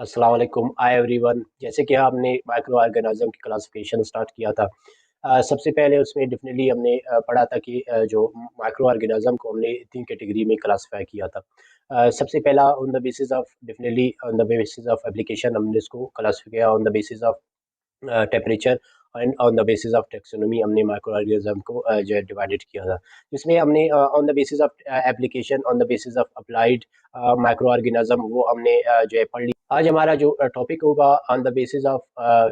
अस्सलाम वालेकुम hi everyone. जैसे कि हमने माइक्रो ऑर्गेनिज्म की क्लासिफिकेशन स्टार्ट किया था। सबसे पहले उसमें डेफिनेटली हमने पढ़ा था कि जो माइक्रो ऑर्गेनिज्म को हमने तीन कैटेगरी में क्लासिफाई किया था। सबसे पहला on the basis of definitely on the basis of application हमने इसको क्लासिफाई किया on the basis of temperature and on the basis of taxonomy हमने माइक्रो ऑर्गेनिज्म को जो है डिवाइडेड किया था, जिसमें हमने on the basis of application on the basis of applied micro organism वो हमने जो है पढ़ ली। आज हमारा जो टॉपिक होगा on the basis of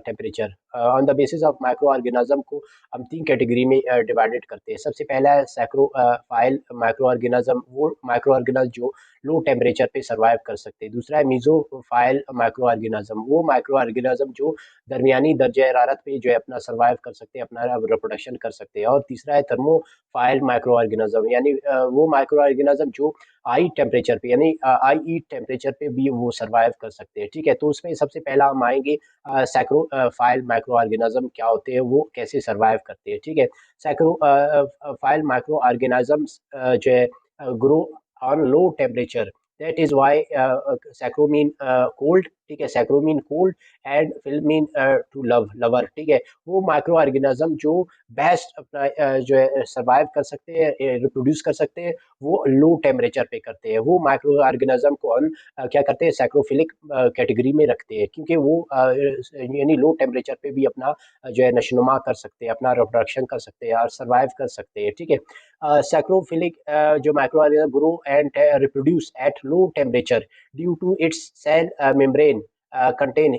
temperature. On the basis of micro organism को हम तीन कैटेगरी में डिवाइडेड करते हैं। सबसे पहला है सैक्रोफाइल माइक्रो ऑर्गेनिज्म, वो माइक्रो ऑर्गेनिज्म जो लो टेम्परेचर पे सर्वाइव कर सकते हैं। दूसरा है मीजोफाइल माइक्रो ऑर्गेनिज्म, वो माइक्रो ऑर्गेनिज्म जो दरमियानी दर्जा हरारत पे जो है अपना सर्वाइव कर सकते हैं, अपना रिप्रोडक्शन कर सकते हैं। और तीसरा है थर्मोफाइल माइक्रो ऑर्गेनिज्म, यानी वो माइक्रो ऑर्गेनिज्म जो हाई टेम्परेचर पे यानी हाई हीट टेम्परेचर पे भी वो सर्वाइव कर सकते हैं। ठीक है, तो उसमें सबसे पहला हम आएंगे सैक्रोफाइल माइक्रो ऑर्गेनिज्म क्या होते हैं, वो कैसे सर्वाइव करते हैं। ठीक है, सैक्रोफाइल माइक्रो ऑर्गेनिज्म जो है grow on low temperature, that is why psychro mean cold. ठीक है, psychro mean cold and phil mean to lover. ठीक है, वो माइक्रो ऑर्गेनिज्म जो बेस्ट अपना जो है सर्वाइव कर सकते हैं, रिप्रोड्यूस कर सकते हैं, वो लो टेम्परेचर पे करते हैं। वो माइक्रो ऑर्गेनिज्म को हम क्या करते हैं, सैक्रोफिलिक कैटेगरी में रखते हैं, क्योंकि वो यानी लो टेम्परेचर पे भी अपना जो है नशोनुमा कर सकते हैं, अपना रिप्रोडक्शन कर सकते हैं और सर्वाइव कर सकते हैं। ठीक है, सैक्रोफिलिक जो microorganism grow and reproduce at low temperature due to its cell membrane contain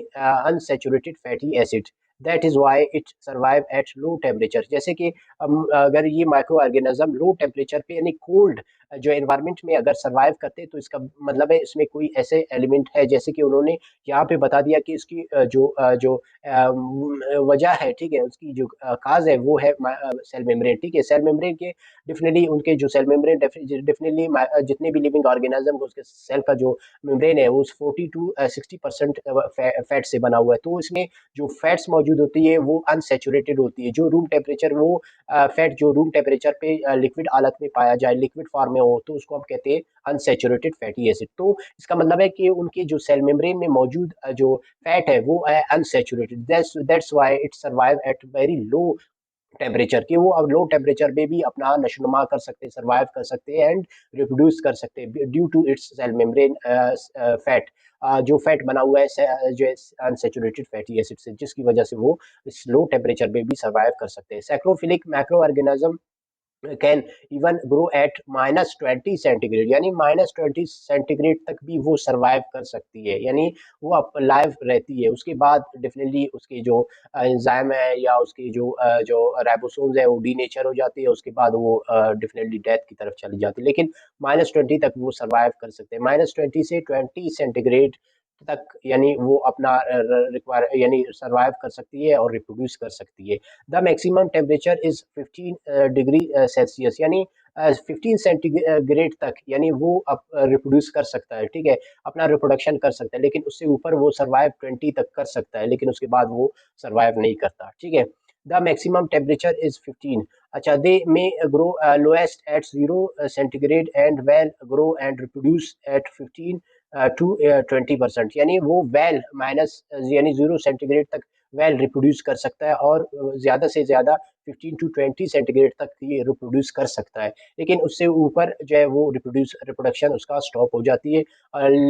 unsaturated fatty acid, that is why it survive at low temperature। जैसे कि हम अगर ये माइक्रो ऑर्गेनिज्म लो टेम्परेचर पे यानी कोल्ड जो environment में अगर सर्वाइव करते हैं, तो इसका मतलब है इसमें कोई ऐसे एलिमेंट है, जैसे कि उन्होंने यहाँ पे बता दिया कि इसकी जो वजह है, ठीक है, उसकी जो काज है वो है सेल मेम्ब्रेन। ठीक है, सेल मेम्ब्रेन के डेफिनेटली उनके जो सेल मेम्ब्रेन डेफिनेटली जितने भी लिविंग ऑर्गेनिज्म उसके सेल का जो मेम्ब्रेन है वो 40 to 60% फैट से बना हुआ है। तो इसमें जो फैट्स मौजूद होती है वो अनसेचुरेटेड होती है। जो रूम टेम्परेचर वो फैट जो रूम टेम्परेचर पे लिक्विड हालत में पाया जाए, लिक्विड फॉर्म में हो, तो उसको हम कहते हैं अनसेचुरेटेड फैटी एसिड। तो इसका मतलब है कि उनके जो सेल मेम्ब्रेन में मौजूद जो फैट है वो है unsaturated, that's why it survive at very low temperature, कि वो अब लो टेम्परेचर पे भी अपना नशोनुमा कर सकते हैं, सर्वाइव कर सकते हैं एंड रिप्रोड्यूस कर सकते हैं due to its cell membrane fat. जो फैट बना हुआ है जो अनसेचुरेटेड फैटी एसिड से, जिसकी वजह से वो इस लो टेम्परेचर पे भी सर्वाइव कर सकते हैं। Psychrophilic micro organism can even grow at -20 centigrade, यानी -20 सेंटीग्रेड तक भी वो सर्वाइव कर सकती है, यानी वो लाइव रहती है। उसके बाद डेफिनेटली उसके जो एंजाइम है या उसकी जो राइबोसोम्स है वो डीनेचर हो जाती है, उसके बाद वो डेफिनेटली डेथ की तरफ चली जाती है। लेकिन -20 तक वो सर्वाइव कर सकते हैं, -20 से 20 सेंटीग्रेड तक, यानी वो अपना रिक्वायर यानी सर्वाइव कर सकती है और रिप्रोड्यूस कर सकती है। The maximum temperature is 15 degree Celsius, यानी 15 सेंटीग्रेड तक, यानी वो रिप्रोड्यूस कर सकता है। ठीक है, अपना रिप्रोडक्शन कर सकता है, लेकिन उससे ऊपर वो सर्वाइव 20 तक कर सकता है, लेकिन उसके बाद वो सर्वाइव नहीं करता। ठीक है, द मैक्सिमम टेम्परेचर इज 15। अच्छा, they may grow lowest at 0 centigrade and well grow and reproduce at 15 to 20%, यानी वो वेल माइनस यानी 0 सेंटीग्रेड तक वेल रिप्रोड्यूस कर सकता है, और ज़्यादा से ज़्यादा 15 to 20 सेंटीग्रेड तक ये रिप्रोड्यूस कर सकता है। लेकिन उससे ऊपर जो है वो रिप्रोडक्शन उसका स्टॉप हो जाती है,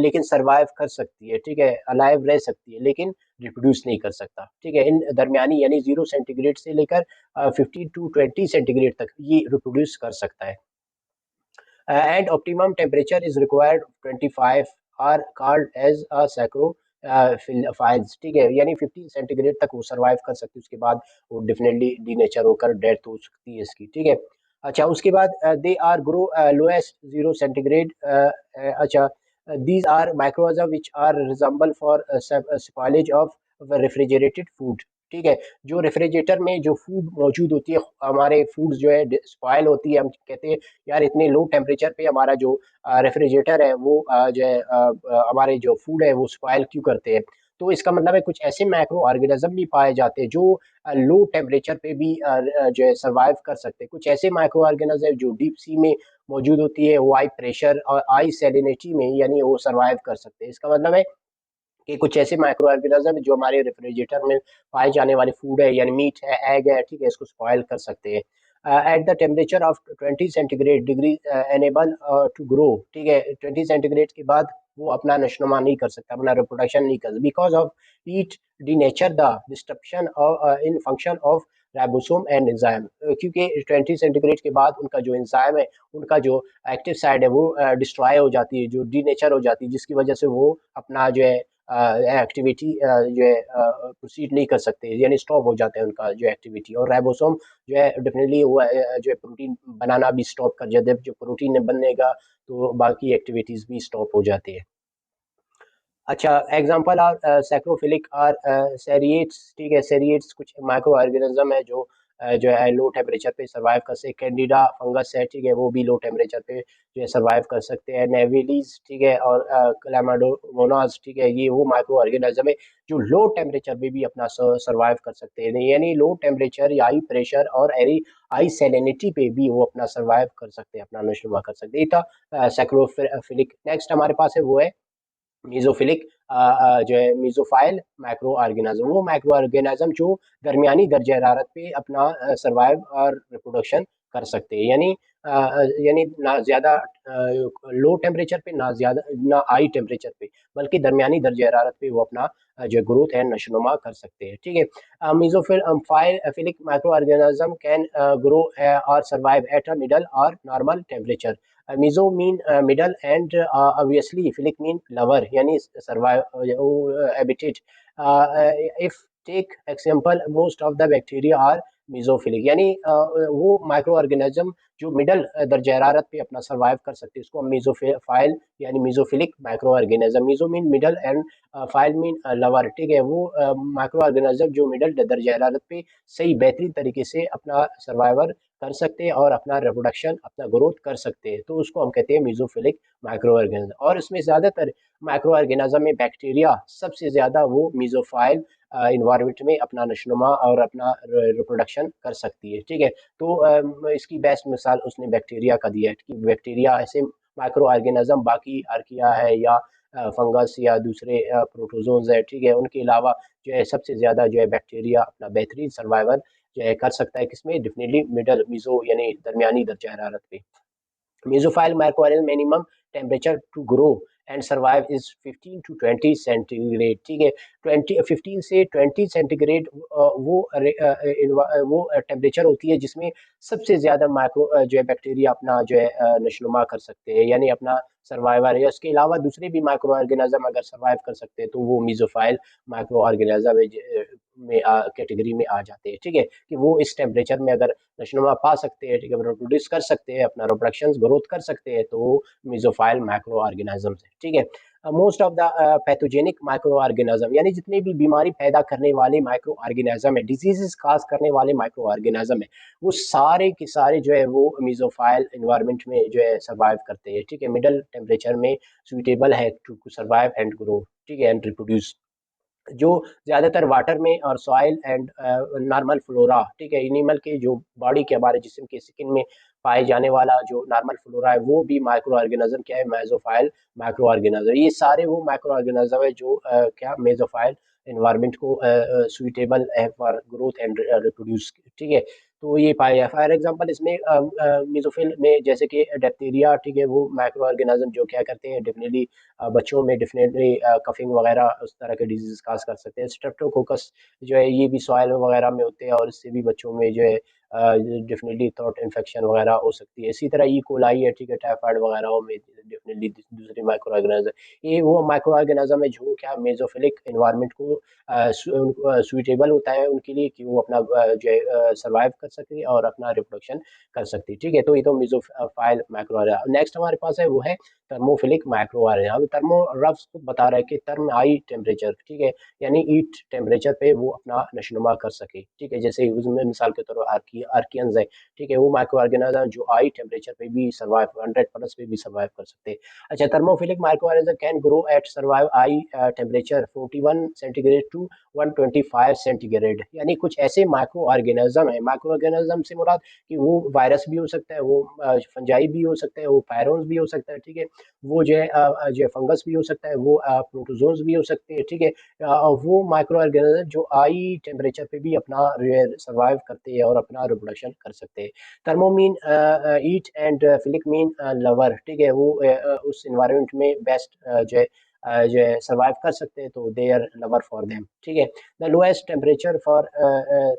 लेकिन सर्वाइव कर सकती है। ठीक है, अलाइव रह सकती है, लेकिन रिप्रोड्यूस नहीं कर सकता। ठीक है, इन दरमियानी यानी 0 सेंटीग्रेड से लेकर 15 to 20 सेंटीग्रेड तक ये रिप्रोड्यूस कर सकता है। And optimum temperature is required 25 are called as a psychrophiles. ठीक है, यानी 15 सेंटीग्रेड तक वो सर्वाइव कर सकती है, उसके बाद वो डेफिनेटली डीनेचर होकर डेथ हो सकती है इसकी। ठीक है, अच्छा, उसके बाद they are grow lowest 0 centigrade. अच्छा, these are microbes which are resemble for spoilage of refrigerated food. ठीक है, जो रेफ्रिजरेटर में जो फूड मौजूद होती है, हमारे फूड जो है स्पॉयल होती है, हम कहते हैं यार इतने लो टेम्परेचर पे हमारा जो रेफ्रिजरेटर है वो जो है हमारे जो फूड है वो स्पॉयल क्यों करते हैं। तो इसका मतलब है कुछ ऐसे माइक्रो ऑर्गेनिज्म भी पाए जाते हैं जो लो टेम्परेचर पे भी जो है सर्वाइव कर सकते हैं। कुछ ऐसे माइक्रो ऑर्गेनिज्म जो डीप सी में मौजूद होती है, वो हाई प्रेशर और हाई सैलिनिटी में, यानी वो सर्वाइव कर सकते हैं। इसका मतलब है कि कुछ ऐसे माइक्रो ऑर्गेनिज्म जो हमारे रेफ्रिजरेटर में पाए जाने वाले फूड है, यानी मीट है, एग है, ठीक है, इसको स्पॉयल कर सकते हैं। At the temperature of 20 centigrade degree enable to grow, ठीक है, 20 सेंटीग्रेड के बाद वो अपना नशोनुमा नहीं कर सकता, अपना रिप्रोडक्शन नहीं कर सकता, because of heat D nature the disruption in function of ribosome and enzyme, क्योंकि 20 सेंटीग्रेड के बाद उनका जो एंजाइम है, उनका जो एक्टिव साइड है, वो डिस्ट्रॉय हो जाती है, जो डी नेचर हो जाती है, जिसकी वजह से वो अपना जो है एक्टिविटी जो है प्रोसीड नहीं कर सकते, यानी स्टॉप हो जाता है उनका जो एक्टिविटी। और राइबोसोम जो है डेफिनेटली वो जो है प्रोटीन बनाना भी स्टॉप कर जाते हैं, जो प्रोटीन बनेगा तो बाकी एक्टिविटीज भी स्टॉप हो जाती है। अच्छा, एग्जांपल आर सैक्रोफिलिक आर सेरिएट्स, ठीक है, सेरिएट्स कुछ माइक्रो ऑर्गेनिज्म है जो है लो टेम्परेचर पे सर्वाइव कर सकते, कैंडिडा फंगस है, ठीक है, वो भी लो टेम्परेचर पे जो है सर्वाइव कर सकते हैं, नेविलीज, ठीक है, और क्लैमाडोमोनास, ठीक है, ये वो माइक्रो ऑर्गेनिज्म है जो लो टेम्परेचर पे भी अपना सर्वाइव कर सकते हैं, यानी लो टेम्परेचर या हाई प्रेशर और हाई सैलिनिटी पे भी वो अपना सर्वाइव कर सकते हैं, अपना नशोनुमा कर सकते हैं। ये था सैक्रोफिलिक। नेक्स्ट हमारे पास है वो है मीजोफिलिक, जो है मीजोफाइल माइक्रो ऑर्गेनिज्म, वो माइक्रो ऑर्गेनिज्म जो दरमियानी दर्जे हरारत पे अपना सर्वाइव और रिप्रोडक्शन कर सकते हैं, यानी ना ज़्यादा लो टेम्परेचर पे, ना ज़्यादा ना हाई टेम्परेचर पे, बल्कि दरमियानी दर्जे हरारत पे वो अपना जो ग्रोथ है नशोनुमा कर सकते हैं, ठीक है। Mesophile phile philic micro organism can grow और सर्वाइव एट अ मिडल और normal temperature. Meso mean middle and obviously philic mean lover, यानी survive habitat. If take example most of the bacteria are mesophilic, यानी वो microorganism जो middle दर्जा हरारत पे अपना सर्वाइव कर सकते हैं, उसको हम मीजोफाइल यानी mesophilic micro organism, meso mean middle and phile mean lover, ठीक है, वो माइक्रो ऑर्गेनिज्म जो मिडल दर्जा हरारत पे सही बेहतरीन तरीके से अपना सर्वाइवर कर सकते हैं और अपना रिप्रोडक्शन, अपना ग्रोथ कर सकते हैं, तो उसको हम कहते हैं मीजोफिलिक माइक्रो ऑर्गेनिज्म। और इसमें ज़्यादातर माइक्रो ऑर्गेनिज्म में बैक्टीरिया सबसे ज़्यादा वो मीजोफाइल इन्वायरमेंट में अपना नशोनुमा और अपना रिप्रोडक्शन कर सकती है, ठीक है। तो इसकी बेस्ट मिसाल उसने बैक्टीरिया का दिया है कि बैक्टीरिया ऐसे माइक्रो ऑर्गेनिज्म, बाकी आर्किया है या फंगस या दूसरे प्रोटोजोन्स है, ठीक है, उनके अलावा जो है सबसे ज़्यादा जो है बैक्टीरिया अपना बेहतरीन सर्वाइवल जो है कर सकता है, किसमें, डेफिनेटली मिडल मीजो यानी दरमियानी दर्जा हरारत पे। Mesophile microarray minimum temperature to grow and survive is 15 to 20 centigrade, ठीक है, 15 से 20 सेंटीग्रेड वो टेम्परेचर होती है जिसमें सबसे ज्यादा माइक्रो जो है बैक्टीरिया अपना जो है नशोनुमा कर सकते हैं, यानी अपना सर्वाइवर है। इसके अलावा दूसरे भी माइक्रो ऑर्गेनिज्म अगर सर्वाइव कर सकते हैं तो वो मीजोफाइल माइक्रो ऑर्गेनिज्म में कैटेगरी में आ जाते हैं, ठीक है, कि वो इस टेम्परेचर में अगर नशोनुमा पा सकते हैं, ठीक है, रिप्रोड्यूस कर सकते हैं, अपना रिप्रोडक्शन ग्रोथ कर सकते हैं, तो वो मीजोफाइल माइक्रो ऑर्गेनिजम्स है, ठीक है। Most of the pathogenic micro organism, यानी जितने भी बीमारी पैदा करने वाले माइक्रो ऑर्गेनिज्म है, डिजीजेस काज करने वाले माइक्रो ऑर्गेनिज्म है, वो सारे के सारे जो है वो मीजोफाइल इन्वायरमेंट में जो है सर्वाइव करते हैं, ठीक है, मिडल टेम्परेचर में सुइटेबल है टू सर्वाइव एंड ग्रो, ठीक है, एंड रिप्रोड्यूस, जो ज्यादातर वाटर में और सॉइल एंड नॉर्मल फ्लोरा, ठीक है, एनिमल के जो बॉडी के हमारे जिस्म के स्किन में पाए जाने वाला जो नॉर्मल फ्लोरा है, वो भी माइक्रो ऑर्गेनिज्म क्या है, मेसोफाइल माइक्रो ऑर्गेनिज्म। ये सारे वो माइक्रो ऑर्गेनिज्म है जो क्या मेसोफाइल एनवायरनमेंट को सुइटेबल है फॉर ग्रोथ एंड रिप्रोड्यूस, ठीक है। तो ये पाया है, फॉर एग्जांपल इसमें मेसोफिल में जैसे कि डिप्थीरिया, ठीक है, वो माइक्रो ऑर्गेनिज्म जो क्या करते हैं, डेफिनेटली बच्चों में डेफिनेटली कफिंग वगैरह उस तरह के डिजीज काज कर सकते हैं। स्ट्रेप्टोकोकस जो है ये भी सॉइल वगैरह में होते हैं और इससे भी बच्चों में जो है डेफिनेटली थ्रोट इन्फेक्शन वगैरह हो सकती है। इसी तरह ई कोलाई है, ठीक है, टाइफाइड वगैरह में डेफिनेटली दूसरे माइक्रो ऑर्गेनिज्म, ये वो माइक्रो ऑर्गेनिज्म है जो क्या मेसोफिलिक इन्वायरमेंट को सुइटेबल होता है उनके लिए कि वो अपना जो है सर्वाइव कर सके और अपना रिप्रोडक्शन कर सकती है, ठीक है। तो ये तो मेसोफाइल माइक्रो। नेक्स्ट हमारे पास है वो है थर्मोफिलिक माइक्रो ऑर्गेनिज्म। अब थर्मो रफ्स खुद बता रहा है कि थर्म हाई टेम्परेचर, ठीक है, यानी हीट टेम्परेचर पे वो अपना नशोनुमा कर सके, ठीक है, जैसे उसमें मिसाल के तौर पर आर्किया आर्कियंस है, ठीक है, वो माइक्रो ऑर्गेनिज्म जो हाई टेम्परेचर पे भी सर्वाइव 100 प्लस पे भी सर्वाइव कर सकते हैं। अच्छा, thermophilic micro organism can grow at survive high temperature 41 centigrade to 125 centigrade. यानी कुछ ऐसे माइक्रो ऑर्गेनिज्म है, माइक्रो ऑर्गेनिज्म से मुराद कि वो वायरस भी हो सकता है, वो फंजाई भी हो सकता है, वो पायरोन्स भी हो सकता है, ठीक है, वो जो है फंगस भी हो सकता है, वो प्रोटोजोन्स भी हो सकते हैं, ठीक है। वो माइक्रो ऑर्गेनिज्म जो हाई टेम्परेचर पे भी अपना सर्वाइव करते हैं और अपना रिप्रोडक्शन कर सकते हैं। Thermo mean heat and philic mean lover, ठीक है, वो उस इन्वायरमेंट में बेस्ट जो है सर्वाइव कर सकते हैं, तो they are lover for them, ठीक है। The lowest temperature for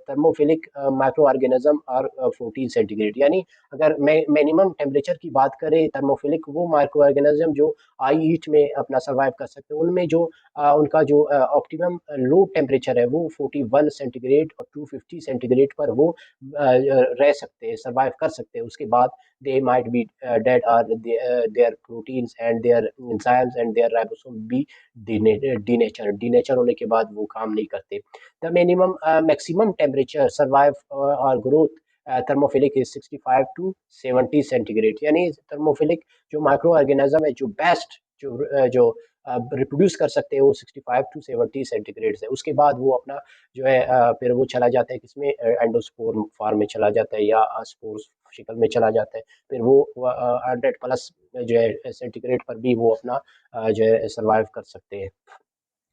thermophilic microorganism are 14 centigrade. यानी अगर मिनिमम टेम्परेचर की बात करें थर्मोफिलिक वो माइक्रो ऑर्गेनिज्म जो हाई हीट में अपना सर्वाइव कर सकते हैं, उनमें जो उनका जो ऑप्टिमम लो टेम्परेचर है वो 41 सेंटीग्रेड और 250 सेंटीग्रेड पर वो रह सकते हैं, सर्वाइव कर सकते हैं। उसके बाद they might be dead, or their proteins and their enzymes and their ribosome be denature होने के बाद वो काम नहीं करते। the minimum maximum temperature survive or growth thermophilic is 65 to 70 centigrade. यानी थर्मोफिलिक जो माइक्रो ऑर्गेनिज्म है जो बेस्ट जो रिप्रोड्यूस कर सकते हैं वो 65 टू 70 सेंटीग्रेड है। उसके बाद वो अपना जो है फिर वो चला जाता है किसमें, एंडोस्पोर फॉर्म में चला जाता है या स्पोर शिकल में चला जाता है। फिर वो 100 प्लस जो है सेंटीग्रेड पर भी वो अपना जो है सर्वाइव कर सकते हैं।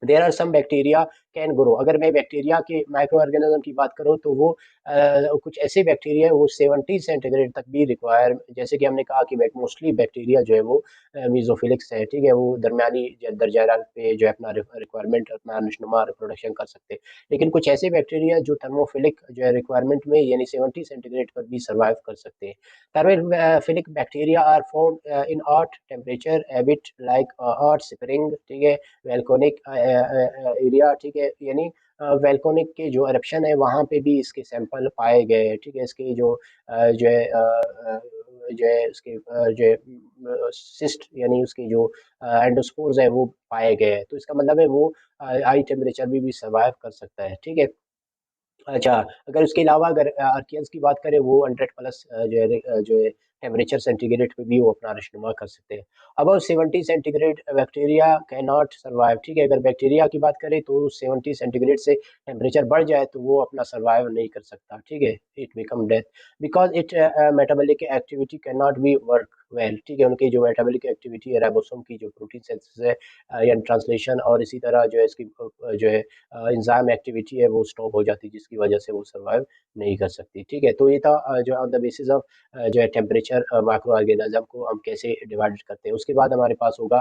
There are some bacteria can grow. अगर मैं बैक्टीरिया के माइक्रो ऑर्गेनिज्म की बात करूँ तो वो कुछ ऐसे बैक्टीरिया है वो 70 सेंटीग्रेड तक भी रिक्वायर, जैसे कि हमने कहा कि मोस्टली बैक्टीरिया जो है वो मीजोफिलिक्स है, ठीक है, वो दरमियानी दर्जा हरारत पे जो है अपना रिक्वायरमेंट अपना नशनुमा रिप्रोडक्शन कर सकते हैं। लेकिन कुछ ऐसे बैक्टीरिया जो थर्मोफिलिक जो है रिक्वायरमेंट में यानी 70 सेंटीग्रेड पर भी सर्वाइव कर सकते हैं। Thermophilic bacteria are found in hot temperature habit like hot spring, ठीक है, वैल्कोनिक एरिया, ठीक है, यानी वैल्कोनिक के जो एरप्शन है वहाँ पे भी इसके सैंपल पाए गए हैं, ठीक है। इसके जो है जो है उसके जो है सिस्ट यानी उसकी जो एंडोस्पोर्स है वो पाए गए हैं, तो इसका मतलब है वो हाई टेम्परेचर भी सर्वाइव कर सकता है, ठीक है। अच्छा, अगर उसके अलावा अगर आर्कियंस की बात करें वो 100 प्लस जो है टेम्परेचर सेंटीग्रेड पे भी वो अपना नशोनुमा कर सकते हैं। Above 70 centigrade bacteria can not survive, ठीक है, अगर बैक्टीरिया की बात करें तो 70 सेंटीग्रेड से टेम्परेचर बढ़ जाए तो वो अपना सर्वाइव नहीं कर सकता, ठीक है, it become death because it metabolic activity can not be work well, ठीक है, उनकी जो मेटाबॉलिक एक्टिविटी है राइबोसोम की जो प्रोटीन सिंथेसिस है या ट्रांसलेशन और इसी तरह जो है इसकी जो है एंजाइम एक्टिविटी है वो स्टॉप हो जाती है, जिसकी वजह से वो सर्वाइव नहीं कर सकती, ठीक है। तो ये था जो ऑन द बेसिस ऑफ जो है टेम्परेचर माइक्रो ऑर्गेनिज्म को हम कैसे डिवाइड करते हैं। उसके बाद हमारे पास होगा